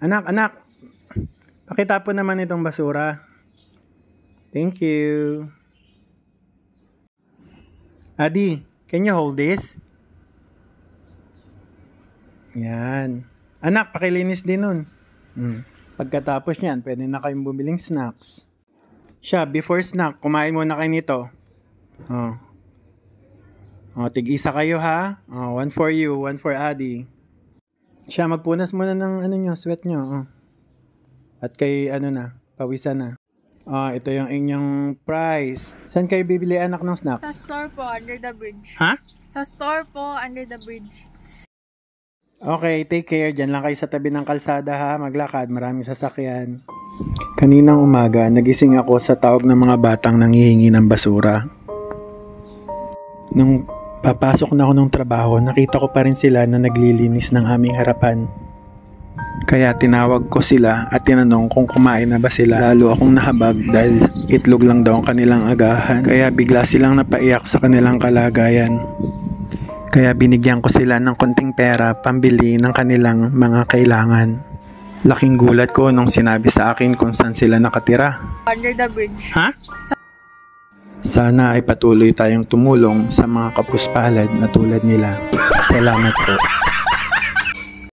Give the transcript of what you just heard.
Anak. Pakitapon naman itong basura. Thank you. Adi, can you hold this? Yan. Anak, pakilinis din nun. Pagkatapos niyan, pwede na kayong bumiling snacks. Siya, before snack, kumain muna kayo nito. Tig-isa kayo ha. One for you, one for Adi. Siya, magpunas muna ng sweat nyo. At kay pawisan na. Ito yung inyong price. Saan kayo bibili anak ng snacks? Sa store po, under the bridge. Ha? Sa store po, under the bridge. Okay, take care. Diyan lang kayo sa tabi ng kalsada ha. Maglakad, maraming sasakyan. Kaninang umaga, nagising ako sa tawag ng mga batang nanghihingi ng basura. Nung papasok na ako ng trabaho, nakita ko pa rin sila na naglilinis ng aming harapan. Kaya tinawag ko sila at tinanong kung kumain na ba sila. Lalo akong nahabag dahil itlog lang daw ang kanilang agahan. Kaya bigla silang napaiyak sa kanilang kalagayan. Kaya binigyan ko sila ng konting pera pambili ng kanilang mga kailangan. Laking gulat ko nung sinabi sa akin kung saan sila nakatira. Under the bridge. Ha? Sana ay patuloy tayong tumulong sa mga kapuspalad na tulad nila. Salamat po.